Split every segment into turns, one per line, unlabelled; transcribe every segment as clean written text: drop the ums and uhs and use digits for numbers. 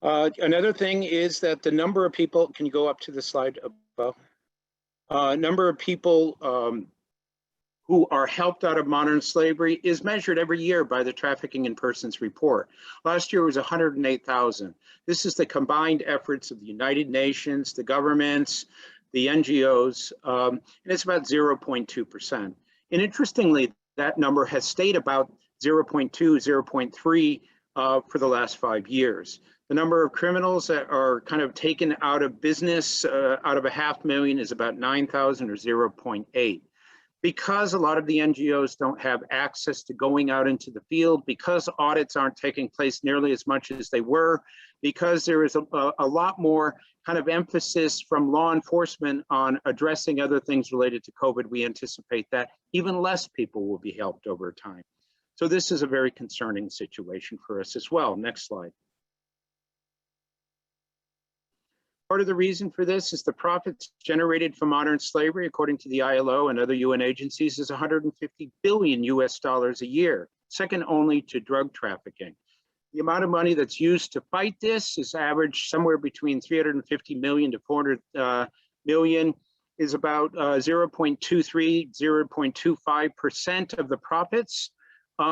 Another thing is that the number of people, can you go up to the slide above? Number of people who are helped out of modern slavery is measured every year by the Trafficking in Persons report. Last year was 108,000. This is the combined efforts of the United Nations, the governments, the NGOs, and it's about 0.2%. And interestingly, that number has stayed about 0.2, 0.3 for the last 5 years. The number of criminals that are kind of taken out of business out of 500,000 is about 9,000 or 0.8. Because a lot of the NGOs don't have access to going out into the field, because audits aren't taking place nearly as much as they were, because there is a lot more kind of emphasis from law enforcement on addressing other things related to COVID, we anticipate that even less people will be helped over time. So this is a very concerning situation for us as well. Next slide. Part of the reason for this is the profits generated from modern slavery, according to the ILO and other UN agencies, is 150 billion US dollars a year, second only to drug trafficking. The amount of money that's used to fight this is average somewhere between 350 million to 400 million, is about 0.23, 0.25% of the profits.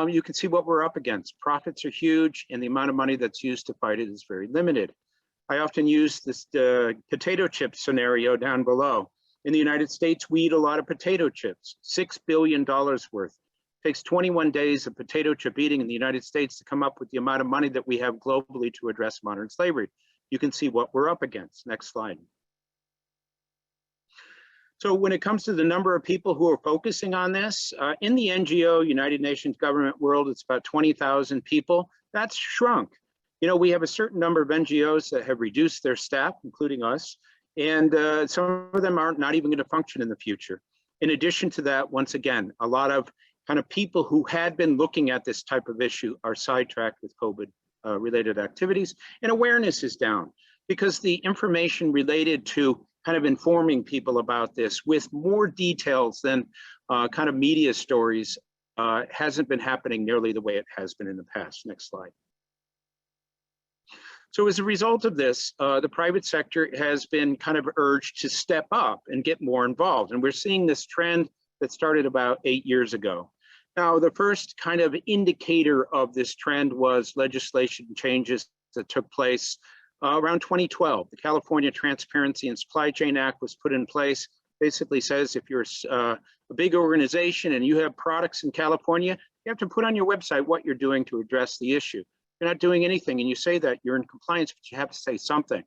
You can see what we're up against. Profits are huge, and the amount of money that's used to fight it is very limited. I often use this potato chip scenario down below. In the United States, we eat a lot of potato chips, $6 billion worth. It takes 21 days of potato chip eating in the United States to come up with the amount of money that we have globally to address modern slavery. You can see what we're up against. Next slide. So when it comes to the number of people who are focusing on this, in the NGO, United Nations government world, it's about 20,000 people. That's shrunk. You know, we have a certain number of NGOs that have reduced their staff, including us, and some of them are not even going to function in the future. In addition to that, once again, a lot of kind of people who had been looking at this type of issue are sidetracked with COVID related activities, and awareness is down because the information related to kind of informing people about this with more details than kind of media stories hasn't been happening nearly the way it has been in the past. Next slide. So as a result of this, the private sector has been kind of urged to step up and get more involved. And we're seeing this trend that started about 8 years ago. Now, the first kind of indicator of this trend was legislation changes that took place around 2012. The California Transparency and Supply Chain Act was put in place. Basically says if you're a big organization and you have products in California, you have to put on your website what you're doing to address the issue. You're not doing anything and you say that you're in compliance, but you have to say something.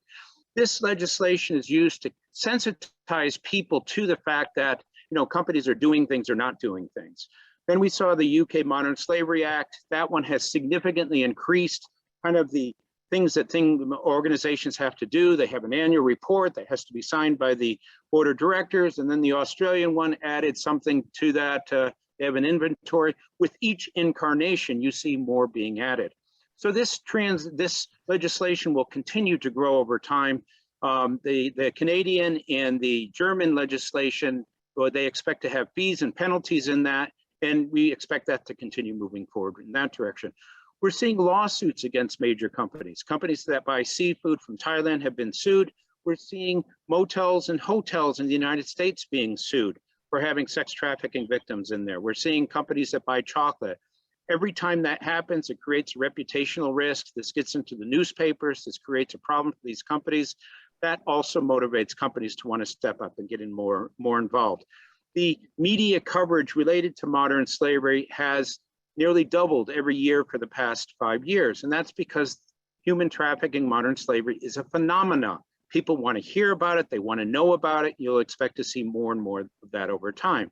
This legislation is used to sensitize people to the fact that, you know, companies are doing things or not doing things. Then we saw the UK Modern Slavery Act. That one has significantly increased kind of the things that organizations have to do. They have an annual report that has to be signed by the board of directors. And then the Australian one added something to that. They have an inventory. With each incarnation, you see more being added. So this legislation will continue to grow over time. The Canadian and the German legislation, well, they expect to have fees and penalties in that, and we expect that to continue moving forward in that direction. We're seeing lawsuits against major companies. Companies that buy seafood from Thailand have been sued. We're seeing motels and hotels in the United States being sued for having sex trafficking victims in there. We're seeing companies that buy chocolate. Every time that happens, it creates a reputational risk. This gets into the newspapers. This creates a problem for these companies. That also motivates companies to want to step up and get in more involved. The media coverage related to modern slavery has nearly doubled every year for the past 5 years. And that's because human trafficking, modern slavery is a phenomenon. People want to hear about it. They want to know about it. You'll expect to see more and more of that over time.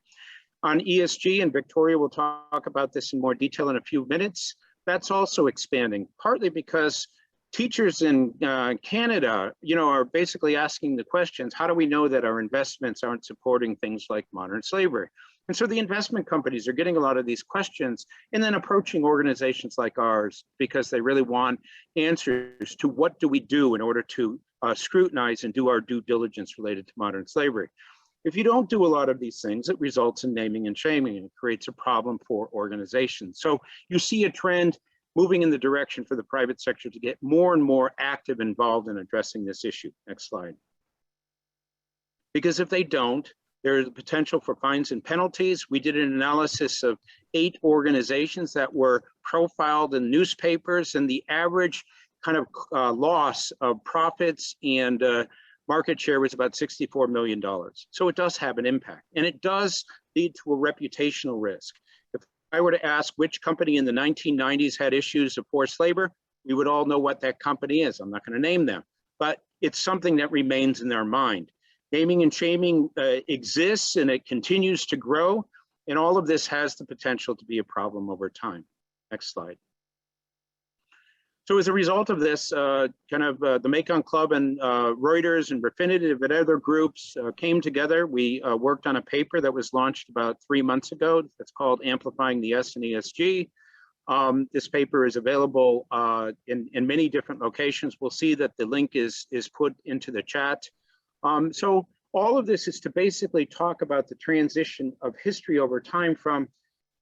On ESG, and Victoria will talk about this in more detail in a few minutes, that's also expanding, partly because teachers in Canada, you know, are basically asking the questions, how do we know that our investments aren't supporting things like modern slavery? And so the investment companies are getting a lot of these questions and then approaching organizations like ours because they really want answers to what do we do in order to scrutinize and do our due diligence related to modern slavery. If you don't do a lot of these things, it results in naming and shaming and it creates a problem for organizations. So you see a trend moving in the direction for the private sector to get more and more active involved in addressing this issue. Next slide. Because if they don't, there is a potential for fines and penalties. We did an analysis of 8 organizations that were profiled in newspapers, and the average kind of loss of profits and market share was about $64 million. So it does have an impact, and it does lead to a reputational risk. If I were to ask which company in the 1990s had issues of forced labor, we would all know what that company is. I'm not going to name them, but it's something that remains in their mind. Naming and shaming exists, and it continues to grow, and all of this has the potential to be a problem over time. Next slide. So as a result of this, the Mekong Club and Reuters and Refinitiv and other groups came together. We worked on a paper that was launched about 3 months ago. That's called Amplifying the S in ESG. This paper is available in many different locations. We'll see that the link is put into the chat. So all of this is to basically talk about the transition of history over time from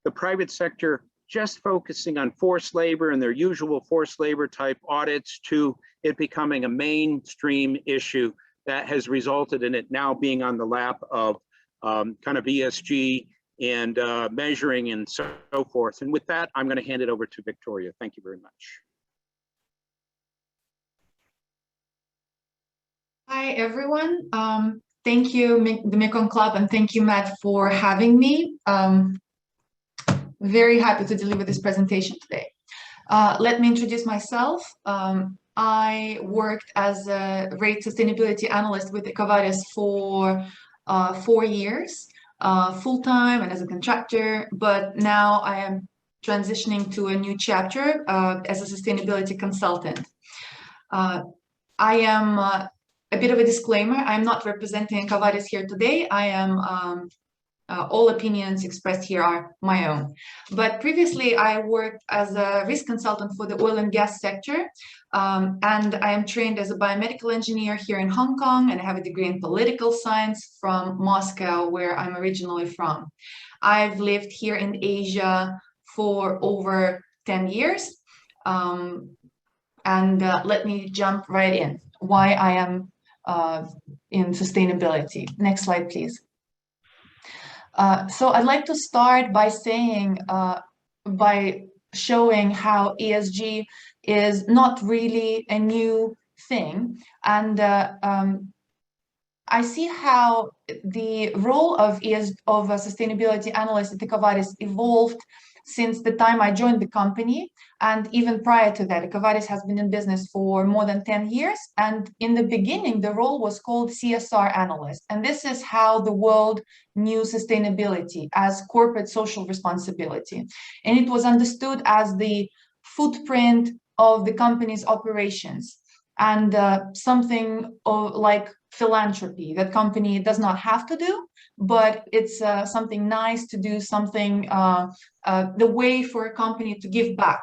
the private sector just focusing on forced labor and their usual forced labor type audits to it becoming a mainstream issue that has resulted in it now being on the lap of kind of ESG and measuring and so forth. And with that, I'm going to hand it over to Victoria. Thank you very much.
Hi, everyone. Thank you, the Mekong Club, and thank you, Matt, for having me. Very happy to deliver this presentation today. Let me introduce myself. I worked as a rate sustainability analyst with EcoVadis for 4 years, full-time and as a contractor, but now I am transitioning to a new chapter as a sustainability consultant. I am a bit of a disclaimer, I'm not representing EcoVadis here today. I am, all opinions expressed here are my own. But previously I worked as a risk consultant for the oil and gas sector. And I am trained as a biomedical engineer here in Hong Kong, and I have a degree in political science from Moscow, where I'm originally from. I've lived here in Asia for over 10 years. Let me jump right in. Why I am in sustainability. Next slide, please. So I'd like to start by saying, by showing how ESG is not really a new thing. And I see how the role of a sustainability analyst at EcoVadis evolved since the time I joined the company. And even prior to that, EcoVadis has been in business for more than 10 years. And in the beginning, the role was called CSR analyst. And this is how the world knew sustainability as corporate social responsibility. And it was understood as the footprint of the company's operations and something like philanthropy that company does not have to do, but it's something nice to do, something, the way for a company to give back.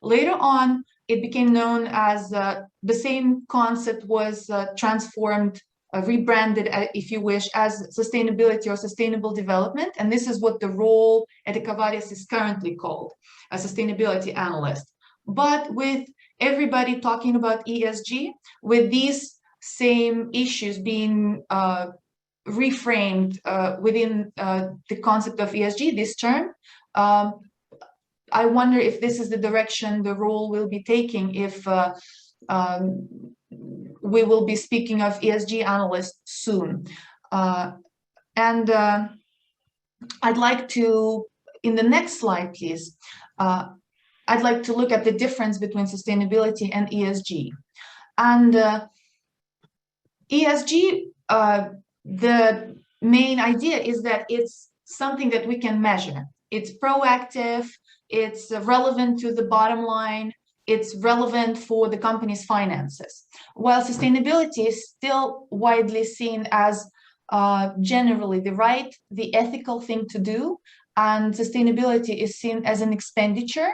Later on, it became known as the same concept was transformed, rebranded, if you wish, as sustainability or sustainable development. And this is what the role at EcoVadis is currently called, a sustainability analyst. But with everybody talking about ESG, with these same issues being reframed within the concept of ESG, this term, I wonder if this is the direction the role will be taking, if we will be speaking of ESG analysts soon. I'd like to, in the next slide, please, I'd like to look at the difference between sustainability and ESG. And ESG, the main idea is that it's something that we can measure. It's proactive, it's relevant to the bottom line, it's relevant for the company's finances. While sustainability is still widely seen as generally the ethical thing to do, and sustainability is seen as an expenditure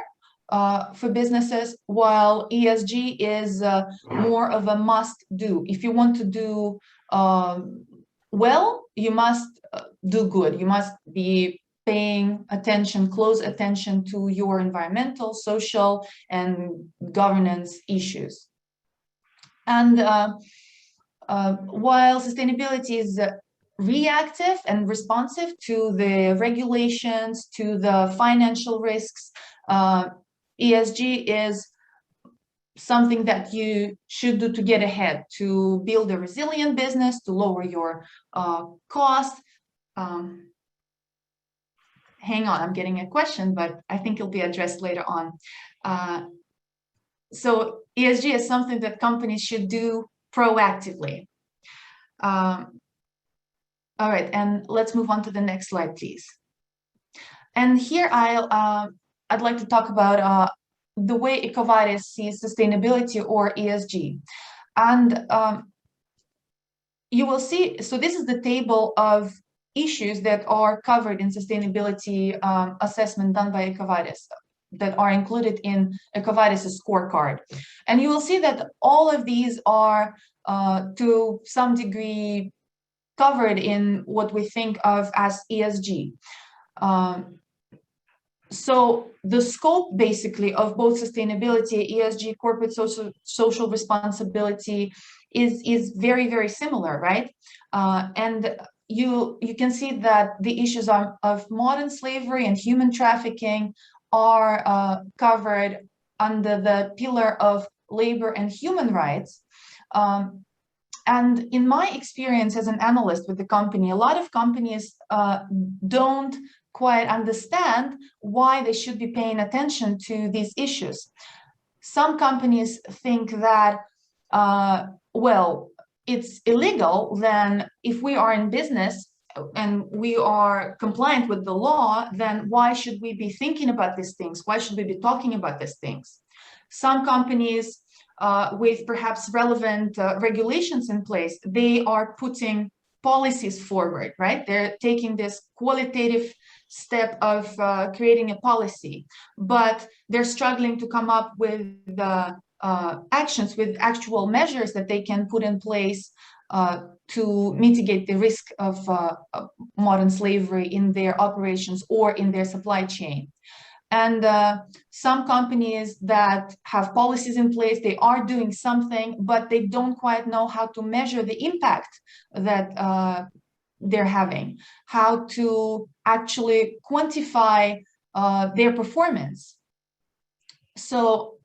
for businesses, while ESG is more of a must do. If you want to do well, you must do good. You must be paying attention, close attention to your environmental, social, and governance issues. And while sustainability is reactive and responsive to the regulations, to the financial risks, ESG is something that you should do to get ahead, to build a resilient business, to lower your cost. Hang on, I'm getting a question, but I think it'll be addressed later on. So ESG is something that companies should do proactively. All right, and let's move on to the next slide, please. And here I'd like to talk about the way EcoVadis sees sustainability, or ESG. And you will see, so this is the table of issues that are covered in sustainability assessment done by EcoVadis, that are included in EcoVadis' scorecard. And you will see that all of these are to some degree covered in what we think of as ESG. So the scope basically of both sustainability, ESG, corporate social responsibility is very, very similar, right? And you can see that the issues of modern slavery and human trafficking are covered under the pillar of labor and human rights. And in my experience as an analyst with the company, a lot of companies don't quite understand why they should be paying attention to these issues. Some companies think that, well, it's illegal, then if we are in business and we are compliant with the law, then why should we be thinking about these things? Why should we be talking about these things? Some companies with perhaps relevant regulations in place, they are putting policies forward, right? They're taking this qualitative step of creating a policy, but they're struggling to come up with the actions, with actual measures that they can put in place to mitigate the risk of modern slavery in their operations or in their supply chain. And some companies that have policies in place, they are doing something, but they don't quite know how to measure the impact that they're having, how to actually quantify their performance. So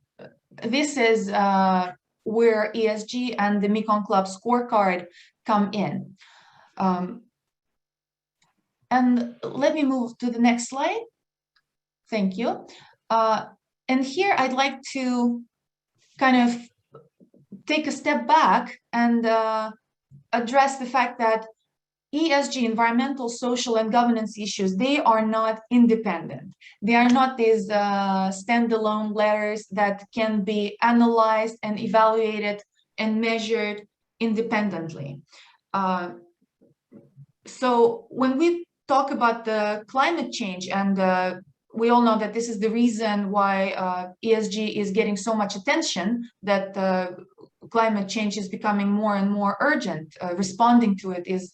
this is where ESG and the Mekong Club scorecard come in. And let me move to the next slide. Thank you. And here I'd like to kind of take a step back and address the fact that ESG, environmental, social, and governance issues, they are not independent. They are not these standalone letters that can be analyzed and evaluated and measured independently. So when we talk about the climate change, and we all know that this is the reason why ESG is getting so much attention, that climate change is becoming more and more urgent. Responding to it is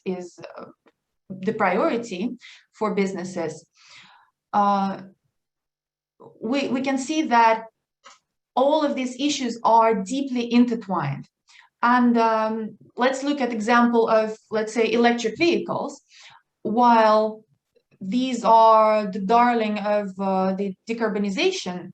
the priority for businesses. We can see that all of these issues are deeply intertwined. And let's look at example of, let's say, electric vehicles. While these are the darling of the decarbonization,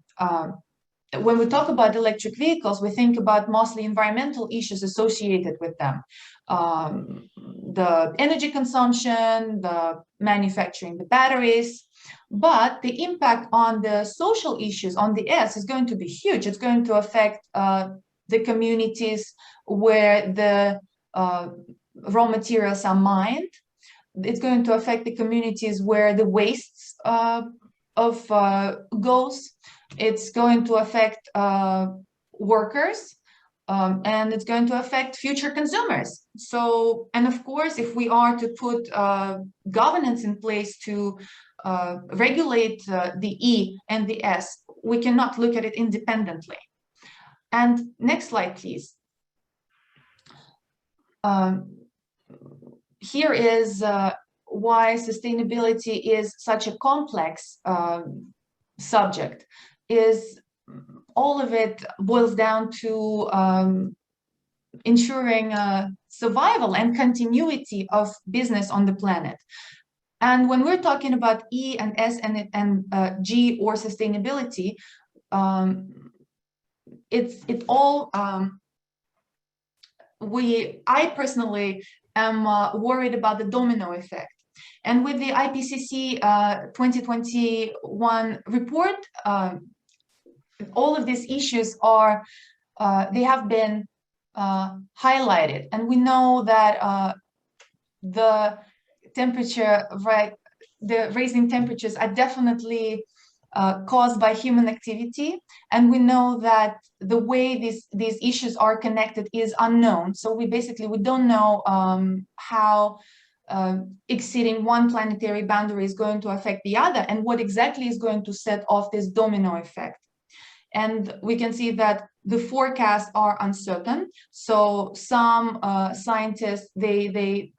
when we talk about electric vehicles, we think about mostly environmental issues associated with them. The energy consumption, the manufacturing the batteries, but the impact on the social issues, on the S, is going to be huge. It's going to affect the communities where the raw materials are mined. It's going to affect the communities where the wastes goes. It's going to affect workers, and it's going to affect future consumers. So, and of course, if we are to put governance in place to regulate the E and the S, we cannot look at it independently. And next slide, please. Here is why sustainability is such a complex subject is all of it boils down to ensuring survival and continuity of business on the planet. And when we're talking about E and S and G or sustainability, it all I personally am worried about the domino effect. And with the IPCC 2021 report, all of these issues are they have been highlighted, and we know that the temperature, the rising temperatures are definitely caused by human activity, and we know that the way these issues are connected is unknown. So we don't know how exceeding one planetary boundary is going to affect the other, and what exactly is going to set off this domino effect. And we can see that the forecasts are uncertain. So some scientists, they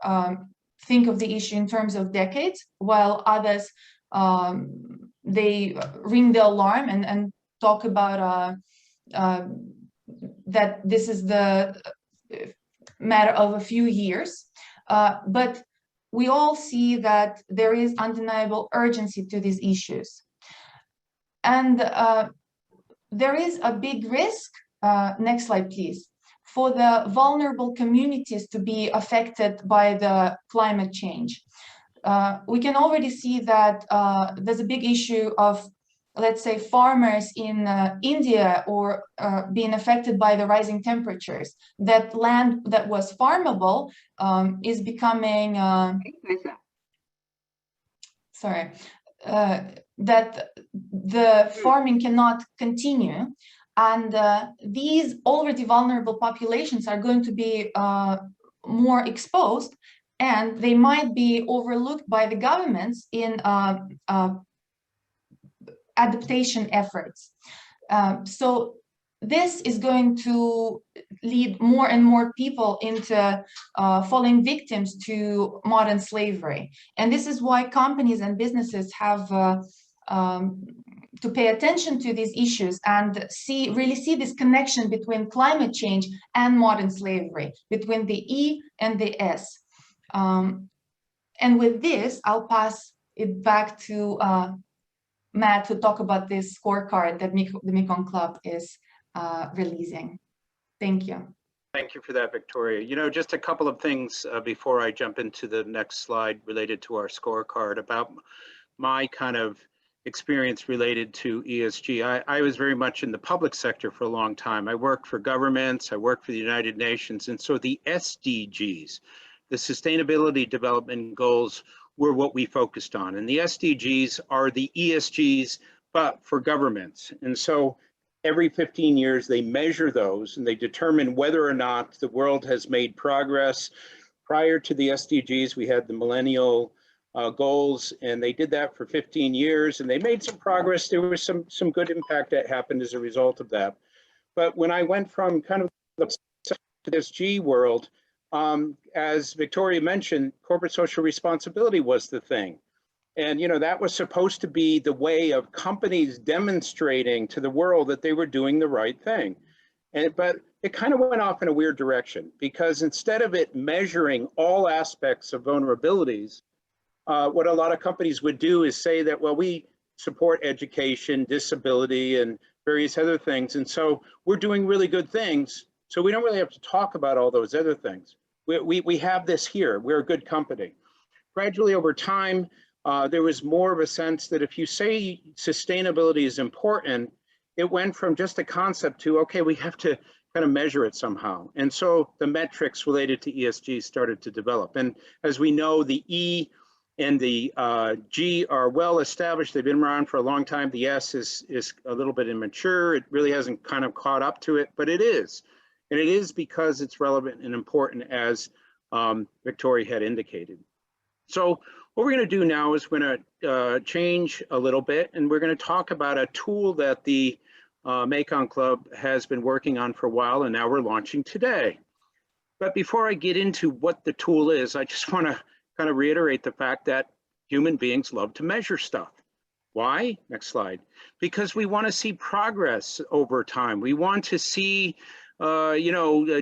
think of the issue in terms of decades, while others, they ring the alarm and talk about that this is the matter of a few years. But we all see that there is undeniable urgency to these issues. And there is a big risk, next slide please, for the vulnerable communities to be affected by the climate change. We can already see that there's a big issue of, let's say, farmers in India or being affected by the rising temperatures. That land that was farmable is becoming, that the farming cannot continue, and these already vulnerable populations are going to be more exposed, and they might be overlooked by the governments in adaptation efforts. So this is going to lead more and more people into falling victims to modern slavery. And this is why companies and businesses have to pay attention to these issues and really see this connection between climate change and modern slavery, between the E and the S. And with this, I'll pass it back to Matt to talk about this scorecard that the Mekong Club is releasing. Thank you.
Thank you for that, Victoria. You know, just a couple of things before I jump into the next slide related to our scorecard about my kind of experience related to ESG. I was very much in the public sector for a long time. I worked for governments, I worked for the United Nations, and so the SDGs, the Sustainability Development Goals, were what we focused on. And the SDGs are the ESGs, but for governments. And so every 15 years, they measure those and they determine whether or not the world has made progress. Prior to the SDGs, we had the millennial goals, and they did that for 15 years, and they made some progress. There was some good impact that happened as a result of that. But when I went from kind of the ESG world, as Victoria mentioned, corporate social responsibility was the thing. And, you know, that was supposed to be the way of companies demonstrating to the world that they were doing the right thing. But it kind of went off in a weird direction, because instead of it measuring all aspects of vulnerabilities, what a lot of companies would do is say that, well, we support education, disability, and various other things. And so we're doing really good things. So we don't really have to talk about all those other things. We have this here. We're a good company. Gradually over time, there was more of a sense that if you say sustainability is important, it went from just a concept to, okay, we have to kind of measure it somehow. And so the metrics related to ESG started to develop. And as we know, the E and the G are well established. They've been around for a long time. The S is a little bit immature. It really hasn't kind of caught up to it, but it is. And it is because it's relevant and important, as Victoria had indicated. So what we're going to do now is we're going to change a little bit, and we're going to talk about a tool that the Mekong Club has been working on for a while, and now we're launching today. But before I get into what the tool is, I just want to kind of reiterate the fact that human beings love to measure stuff. Why? Next slide. Because we want to see progress over time. We want to see,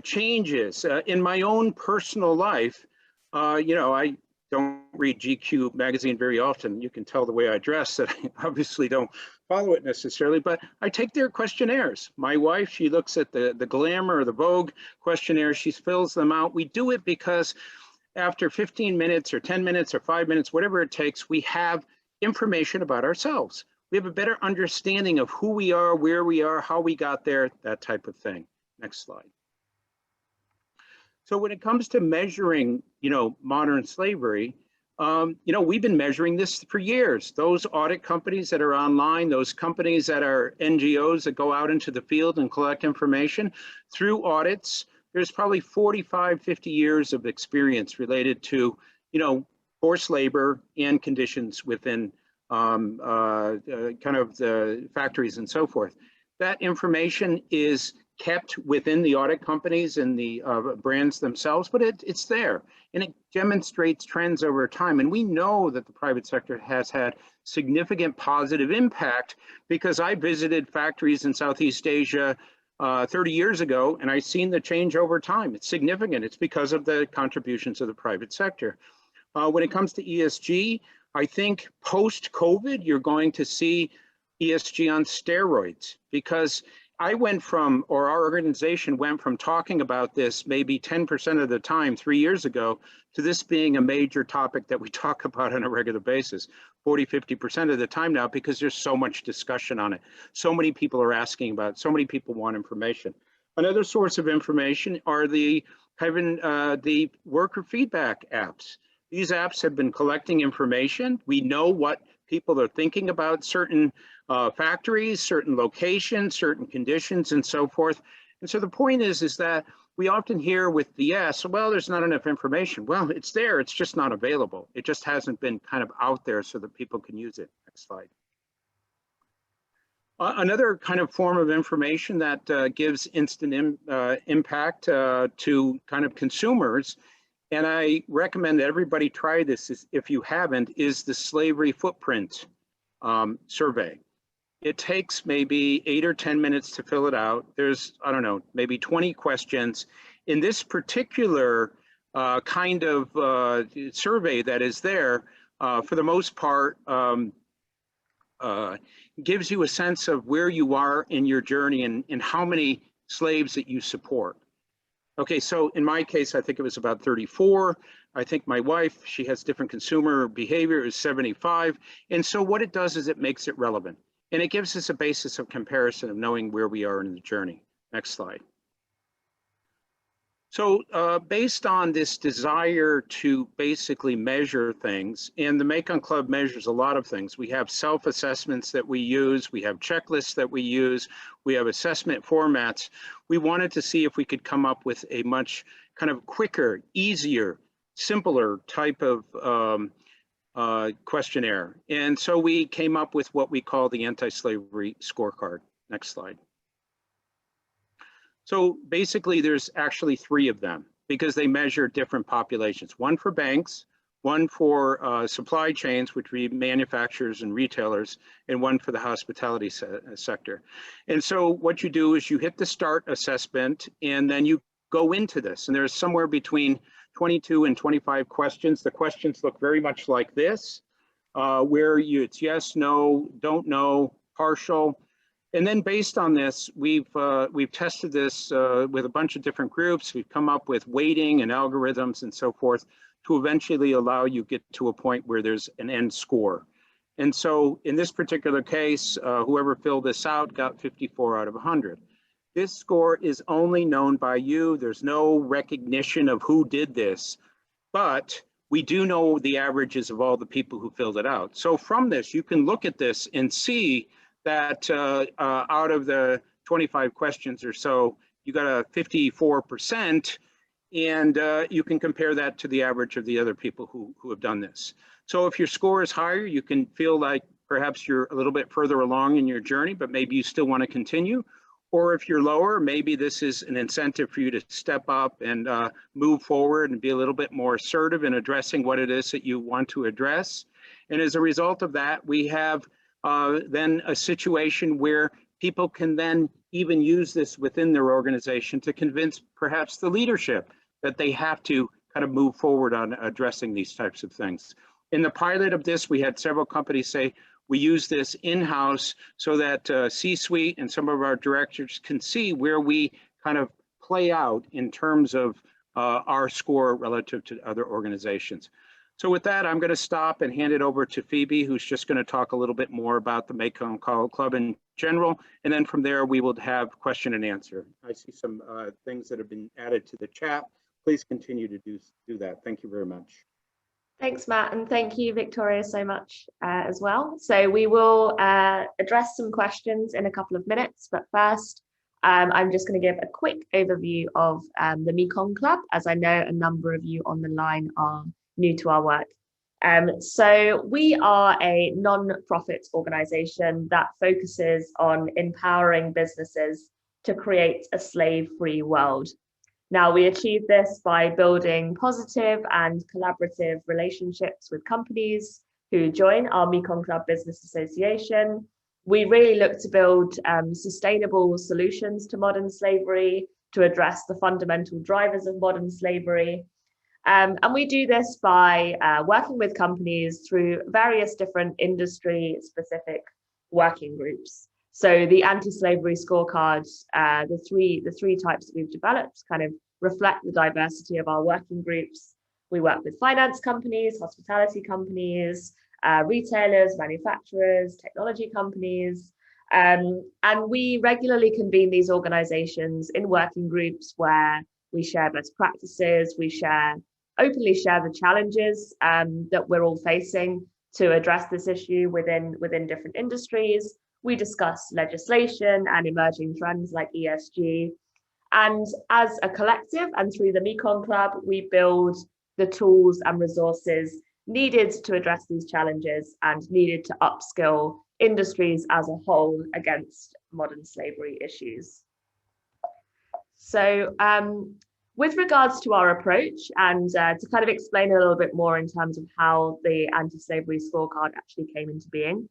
changes. In my own personal life, I don't read GQ magazine very often. You can tell the way I dress that I obviously don't follow it necessarily, but I take their questionnaires. My wife, she looks at the Glamour or the Vogue questionnaires, she fills them out. We do it because after 15 minutes or 10 minutes or 5 minutes, whatever it takes, we have information about ourselves. We have a better understanding of who we are, where we are, how we got there, that type of thing. Next slide. So when it comes to measuring, modern slavery, we've been measuring this for years. Those audit companies that are online, those companies that are NGOs that go out into the field and collect information through audits, there's probably 45, 50 years of experience related to, forced labor and conditions within kind of the factories and so forth. That information is kept within the audit companies and the brands themselves, but it's there and it demonstrates trends over time. And we know that the private sector has had significant positive impact because I visited factories in Southeast Asia 30 years ago, and I've seen the change over time. It's significant. It's because of the contributions of the private sector. When it comes to ESG, I think post-COVID, you're going to see ESG on steroids because I went from, or our organization went from talking about this maybe 10% of the time 3 years ago to this being a major topic that we talk about on a regular basis, 40, 50% of the time now, because there's so much discussion on it. So many people are asking about it. So many people want information. Another source of information are the worker feedback apps. These apps have been collecting information. We know what people are thinking about certain factories, certain locations, certain conditions, and so forth. And so the point is that we often hear with the yes, well, there's not enough information. Well, it's there, it's just not available. It just hasn't been kind of out there so that people can use it. Next slide. Another kind of form of information that gives instant impact to kind of consumers, and I recommend that everybody try this if you haven't, is the slavery footprint survey. It takes maybe 8 or 10 minutes to fill it out. There's, I don't know, maybe 20 questions. In this particular kind of survey that is there, for the most part, gives you a sense of where you are in your journey and how many slaves that you support. Okay, so in my case, I think it was about 34. I think my wife, she has different consumer behavior, is 75. And so what it does is it makes it relevant. And it gives us a basis of comparison of knowing where we are in the journey. Next slide. So based on this desire to basically measure things, and the Mekong Club measures a lot of things. We have self-assessments that we use, we have checklists that we use, we have assessment formats. We wanted to see if we could come up with a much kind of quicker, easier, simpler type of questionnaire. And so we came up with what we call the Anti-Slavery Scorecard. Next slide. So basically there's actually 3 of them because they measure different populations. One for banks, one for supply chains, which would be manufacturers and retailers, and one for the hospitality sector. And so what you do is you hit the start assessment and then you go into this. And there's somewhere between 22 and 25 questions. The questions look very much like this, where it's yes, no, don't know, partial. And then based on this, we've tested this with a bunch of different groups. We've come up with weighting and algorithms and so forth to eventually allow you get to a point where there's an end score. And so in this particular case, whoever filled this out got 54 out of 100. This score is only known by you. There's no recognition of who did this, but we do know the averages of all the people who filled it out. So from this, you can look at this and see that out of the 25 questions or so, you got a 54%, and you can compare that to the average of the other people who have done this. So if your score is higher, you can feel like perhaps you're a little bit further along in your journey, but maybe you still want to continue. Or if you're lower, maybe this is an incentive for you to step up and move forward and be a little bit more assertive in addressing what it is that you want to address. And as a result of that, we have then a situation where people can then even use this within their organization to convince perhaps the leadership that they have to kind of move forward on addressing these types of things. In the pilot of this, we had several companies say, we use this in-house so that C-suite and some of our directors can see where we kind of play out in terms of our score relative to other organizations. So with that, I'm going to stop and hand it over to Phoebe, who's just going to talk a little bit more about the Mekong Club in general. And then from there, we will have question and answer. I see some things that have been added to the chat. Please continue to do that. Thank you very much.
Thanks, Matt, and thank you, Victoria, so much as well. So we will address some questions in a couple of minutes, but first, I'm just going to give a quick overview of the Mekong Club, as I know a number of you on the line are new to our work. So we are a non-profit organisation that focuses on empowering businesses to create a slave-free world. Now, we achieve this by building positive and collaborative relationships with companies who join our Mekong Club Business Association. We really look to build sustainable solutions to modern slavery to address the fundamental drivers of modern slavery. And we do this by working with companies through various different industry-specific working groups. So the Anti-Slavery Scorecard, the three types that we've developed kind of reflect the diversity of our working groups. We work with finance companies, hospitality companies, retailers, manufacturers, technology companies, and we regularly convene these organizations in working groups where we share best practices, we openly share the challenges that we're all facing to address this issue within different industries. We discuss legislation and emerging trends like ESG. And as a collective and through the Mekong Club, we build the tools and resources needed to address these challenges and needed to upskill industries as a whole against modern slavery issues. So with regards to our approach, and to kind of explain a little bit more in terms of how the Anti-Slavery Scorecard actually came into being,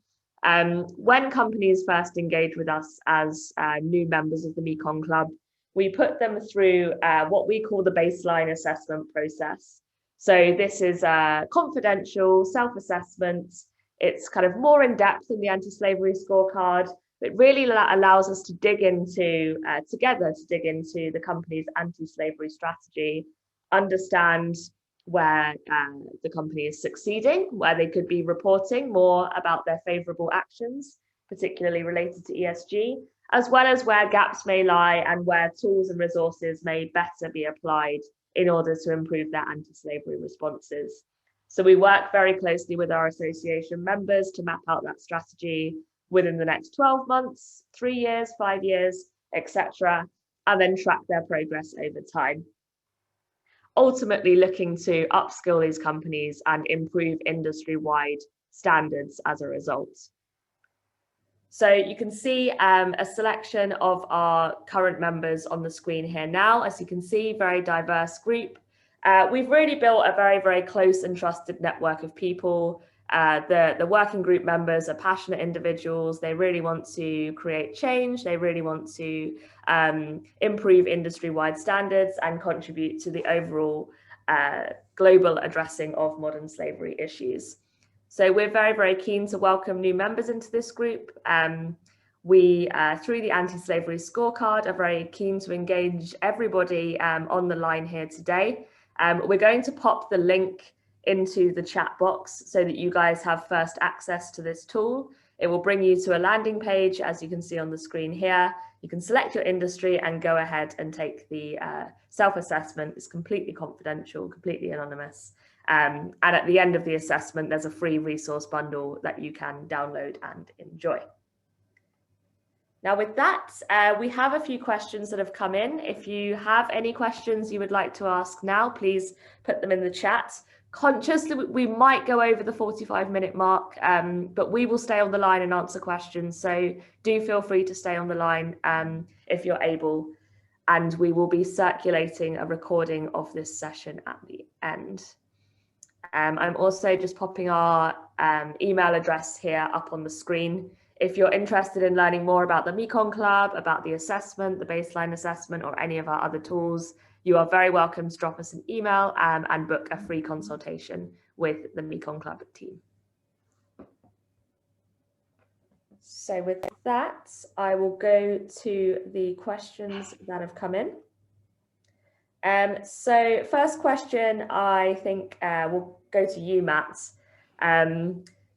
when companies first engage with us as new members of the Mekong Club, we put them through what we call the baseline assessment process. So this is a confidential self-assessment. It's kind of more in depth than the Anti-Slavery Scorecard. It really allows us to dig into, together to dig into the company's anti-slavery strategy, understand where the company is succeeding, where they could be reporting more about their favourable actions, particularly related to ESG, as well as where gaps may lie and where tools and resources may better be applied in order to improve their anti-slavery responses. So we work very closely with our association members to map out that strategy within the next 12 months, 3 years, 5 years, etc., and then track their progress over time. Ultimately looking to upskill these companies and improve industry-wide standards as a result. So you can see a selection of our current members on the screen here now. As you can see, very diverse group. We've really built a very, very close and trusted network of people. The working group members are passionate individuals. They really want to create change. They really want to improve industry-wide standards and contribute to the overall global addressing of modern slavery issues. So we're very, very keen to welcome new members into this group. We, through the Anti-Slavery Scorecard, are very keen to engage everybody on the line here today. We're going to pop the link into the chat box so that you guys have first access to this tool. It will bring you to a landing page, as you can see on the screen here. You can select your industry and go ahead and take the self-assessment. It's completely confidential, completely anonymous. And at the end of the assessment, there's a free resource bundle that you can download and enjoy. Now with that, we have a few questions that have come in. If you have any questions you would like to ask now, please put them in the chat. Conscious that we might go over the 45-minute mark, but we will stay on the line and answer questions. So do feel free to stay on the line if you're able. And we will be circulating a recording of this session at the end. I'm also just popping our email address here up on the screen. If you're interested in learning more about the Mekong Club, about the assessment, the baseline assessment, or any of our other tools, you are very welcome to drop us an email and book a free consultation with the Mekong Club team. So with that, I will go to the questions that have come in. So first question, I think we'll go to you, Matt.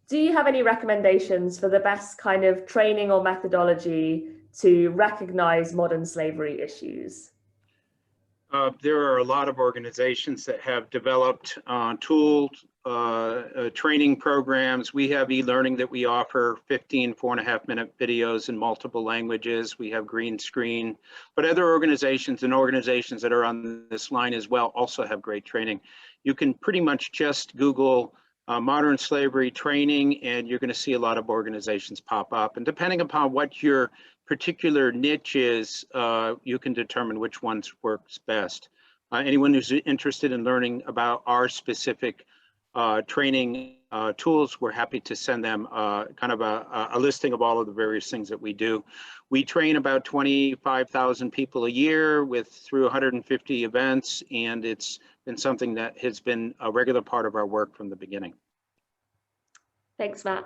Do you have any recommendations for the best kind of training or methodology to recognize modern slavery issues?
There are a lot of organizations that have developed tools, training programs. We have e-learning that we offer, 15 4.5-minute videos in multiple languages. We have green screen, but other organizations and organizations that are on this line as well also have great training. You can pretty much just Google modern slavery training and you're going to see a lot of organizations pop up. And depending upon what your particular niche is, you can determine which ones works best. Anyone who's interested in learning about our specific training tools, we're happy to send them kind of a listing of all of the various things that we do. We train about 25,000 people a year through 150 events, and it's been something that has been a regular part of our work from the beginning.
Thanks, Matt.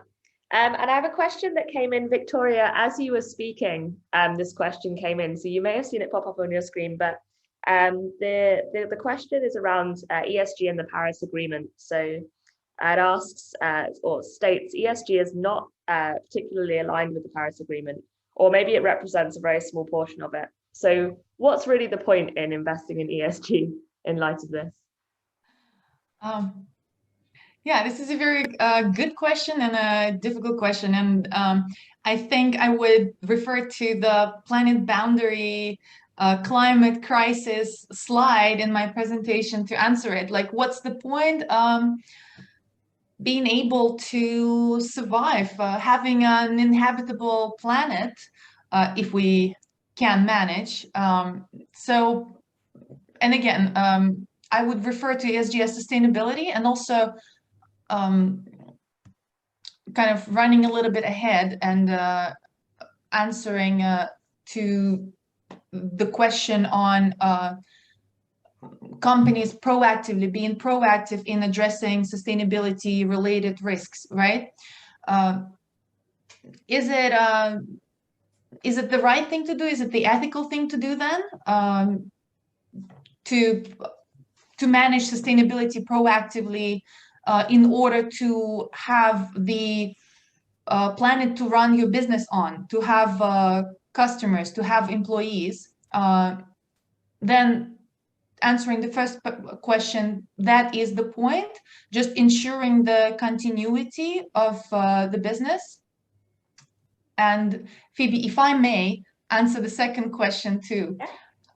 And I have a question that came in, Victoria, as you were speaking. This question came in, so you may have seen it pop up on your screen, but the question is around ESG and the Paris Agreement. So it asks or states ESG is not particularly aligned with the Paris Agreement, or maybe it represents a very small portion of it. So what's really the point in investing in ESG in light of this?
Yeah, this is a very good question and a difficult question. And I think I would refer to the planet boundary climate crisis slide in my presentation to answer it. Like, what's the point being able to survive, having an inhabitable planet if we can manage? So, and again, I would refer to ESG as sustainability, and also kind of running a little bit ahead and answering to the question on companies being proactive in addressing sustainability related risks, right? Is it the right thing to do? Is it the ethical thing to do then? To manage sustainability proactively in order to have the planet to run your business on, to have customers, to have employees, then answering the first question, that is the point, just ensuring the continuity of the business. And Phoebe, if I may answer the second question too,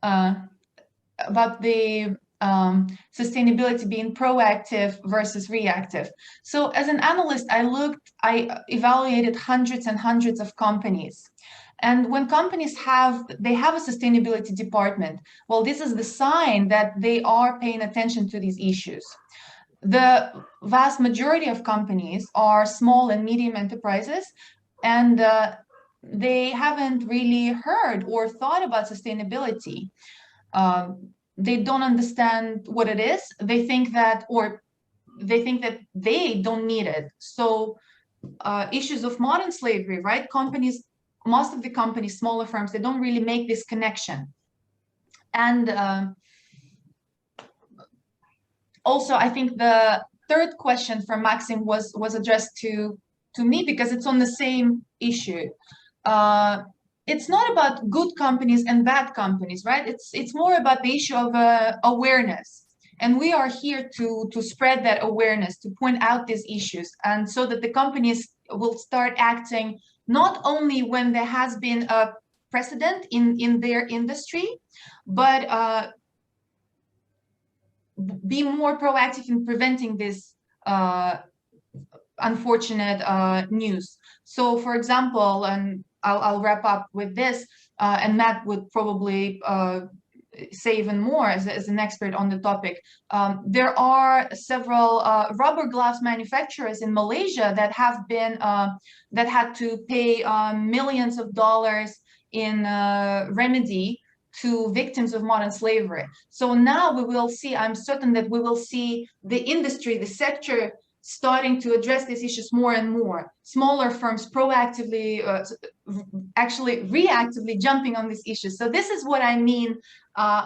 about the sustainability being proactive versus reactive. So as an analyst, I evaluated hundreds and hundreds of companies. And when companies have a sustainability department, well, this is the sign that they are paying attention to these issues. The vast majority of companies are small and medium enterprises, and they haven't really heard or thought about sustainability. They don't understand what it is. They think that they don't need it. So issues of modern slavery, right? Most of the companies, smaller firms, they don't really make this connection. And also, I think the third question from Maxim was addressed to me, because it's on the same issue. It's not about good companies and bad companies, right? It's more about the issue of awareness. And we are here to spread that awareness, to point out these issues, and so that the companies will start acting not only when there has been a precedent in their industry, but be more proactive in preventing this unfortunate news. So, for example, and I'll wrap up with this, and Matt would probably say even more as an expert on the topic. There are several rubber gloves manufacturers in Malaysia that have been that had to pay millions of dollars in remedy to victims of modern slavery. So now we will see, I'm certain that we will see the industry, the sector, starting to address these issues more and more. Smaller firms proactively, actually reactively jumping on these issues. So this is what I mean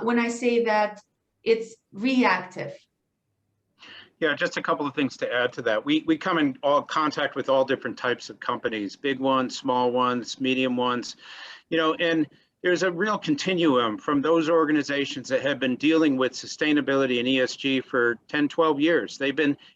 when I say that it's reactive.
Yeah, just a couple of things to add to that. We come in all contact with all different types of companies, big ones, small ones, medium ones, you know, and there's a real continuum from those organizations that have been dealing with sustainability and ESG for 10, 12 years.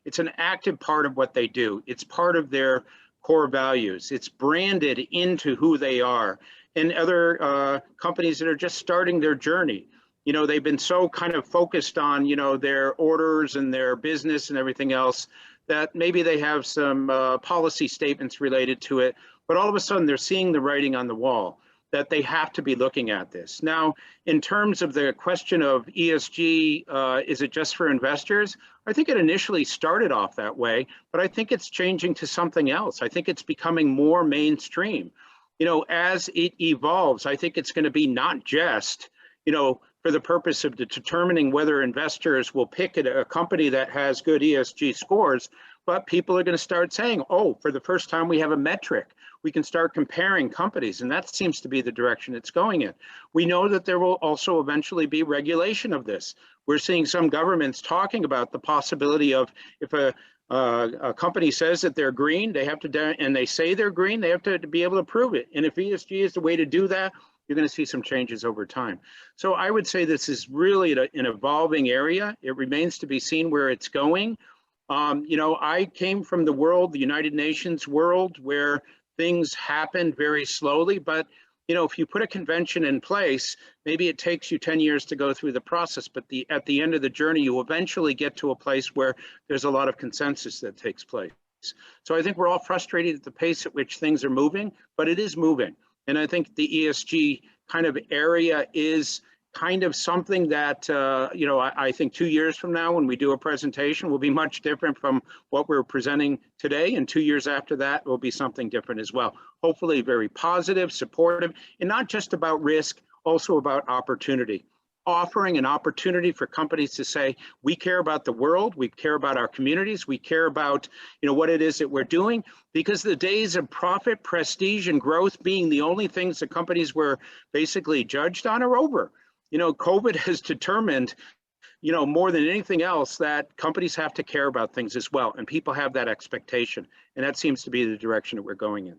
It's an active part of what they do. It's part of their core values. It's branded into who they are. And other companies that are just starting their journey, you know, they've been so kind of focused on, you know, their orders and their business and everything else that maybe they have some policy statements related to it, but all of a sudden they're seeing the writing on the wall that they have to be looking at this. Now, in terms of the question of ESG, is it just for investors? I think it initially started off that way, but I think it's changing to something else. I think it's becoming more mainstream. You know, as it evolves, I think it's going to be not just, you know, for the purpose of determining whether investors will pick a company that has good ESG scores, but people are going to start saying, oh, for the first time we have a metric. We can start comparing companies, and that seems to be the direction it's going in. We know that there will also eventually be regulation of this. We're seeing some governments talking about the possibility of if a company says that they're green, they have to, and they say they're green, they have to be able to prove it. And if ESG is the way to do that, you're going to see some changes over time. So I would say this is really an evolving area. It remains to be seen where it's going. You know, I came from the world, the United Nations world, where things happen very slowly, but you know, if you put a convention in place, maybe it takes you 10 years to go through the process, but at the end of the journey, you eventually get to a place where there's a lot of consensus that takes place. So I think we're all frustrated at the pace at which things are moving, but it is moving. And I think the ESG kind of area is kind of something that, you know, I think 2 years from now when we do a presentation will be much different from what we're presenting today. And 2 years after that will be something different as well. Hopefully very positive, supportive, and not just about risk, also about opportunity. Offering an opportunity for companies to say, we care about the world, we care about our communities, we care about, you know, what it is that we're doing, because the days of profit, prestige, and growth being the only things that companies were basically judged on are over. You know, COVID has determined, you know, more than anything else that companies have to care about things as well. And people have that expectation. And that seems to be the direction that we're going in.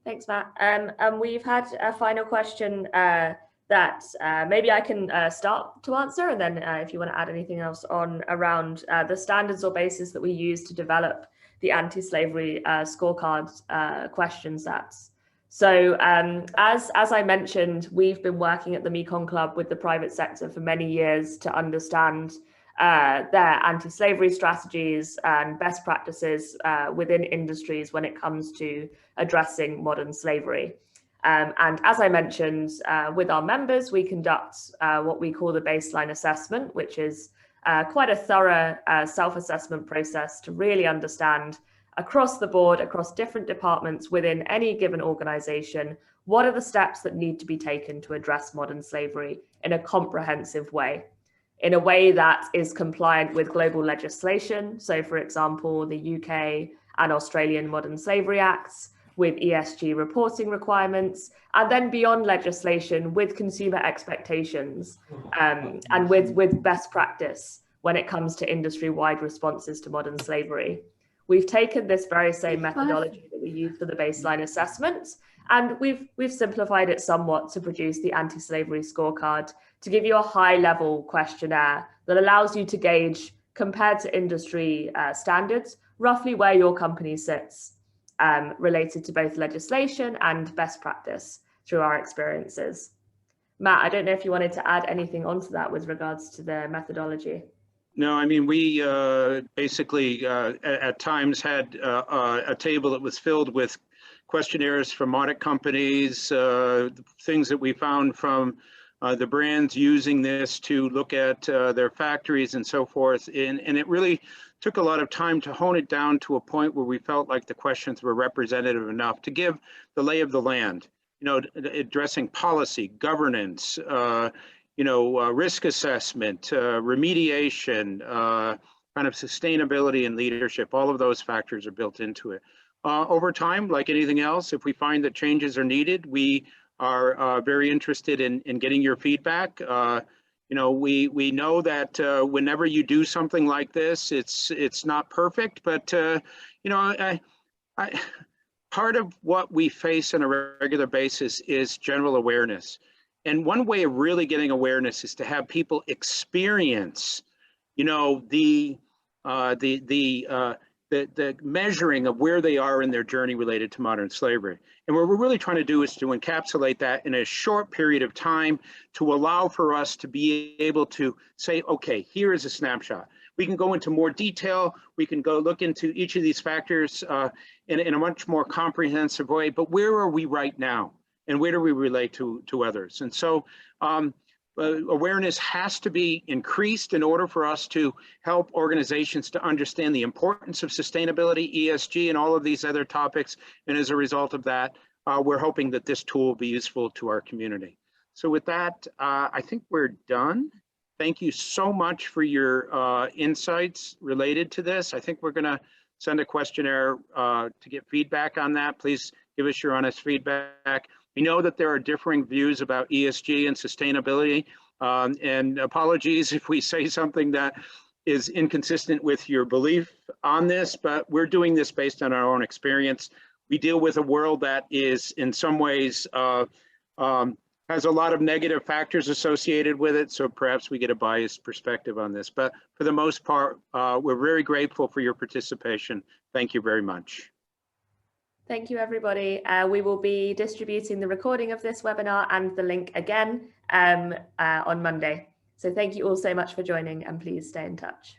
Thanks, Matt. And we've had a final question that maybe I can start to answer. And then if you want to add anything else on around the standards or basis that we use to develop the anti-slavery scorecard question sets. So as I mentioned, we've been working at the Mekong Club with the private sector for many years to understand their anti-slavery strategies and best practices within industries when it comes to addressing modern slavery. And as I mentioned, with our members, we conduct what we call the baseline assessment, which is quite a thorough self-assessment process to really understand across the board, across different departments within any given organization, what are the steps that need to be taken to address modern slavery in a comprehensive way, in a way that is compliant with global legislation. So for example, the UK and Australian Modern Slavery Acts, with ESG reporting requirements, and then beyond legislation with consumer expectations and with best practice when it comes to industry-wide responses to modern slavery. We've taken this very same methodology that we use for the baseline assessment, and we've simplified it somewhat to produce the anti-slavery scorecard to give you a high-level questionnaire that allows you to gauge, compared to industry standards, roughly where your company sits related to both legislation and best practice through our experiences. Matt, I don't know if you wanted to add anything onto that with regards to the methodology.
No, I mean, we basically at times had a table that was filled with questionnaires from audit companies, things that we found from the brands using this to look at their factories and so forth. And it really took a lot of time to hone it down to a point where we felt like the questions were representative enough to give the lay of the land, you know, addressing policy, governance, risk assessment, remediation, kind of sustainability and leadership. All of those factors are built into it. Over time, like anything else, if we find that changes are needed, we are very interested in getting your feedback. We know that whenever you do something like this, it's not perfect, but part of what we face on a regular basis is general awareness. And one way of really getting awareness is to have people experience, the measuring of where they are in their journey related to modern slavery. And what we're really trying to do is to encapsulate that in a short period of time to allow for us to be able to say, okay, here is a snapshot. We can go into more detail. We can go look into each of these factors in a much more comprehensive way. But where are we right now? And where do we relate to others? And so awareness has to be increased in order for us to help organizations to understand the importance of sustainability, ESG, and all of these other topics. And as a result of that, we're hoping that this tool will be useful to our community. So with that, I think we're done. Thank you so much for your insights related to this. I think we're going to send a questionnaire to get feedback on that. Please give us your honest feedback. We know that there are differing views about ESG and sustainability, and apologies if we say something that is inconsistent with your belief on this, but we're doing this based on our own experience. We deal with a world that is in some ways has a lot of negative factors associated with it, so perhaps we get a biased perspective on this. But for the most part, we're very grateful for your participation. Thank you very much.
Thank you, everybody. We will be distributing the recording of this webinar and the link again on Monday. So thank you all so much for joining, and please stay in touch.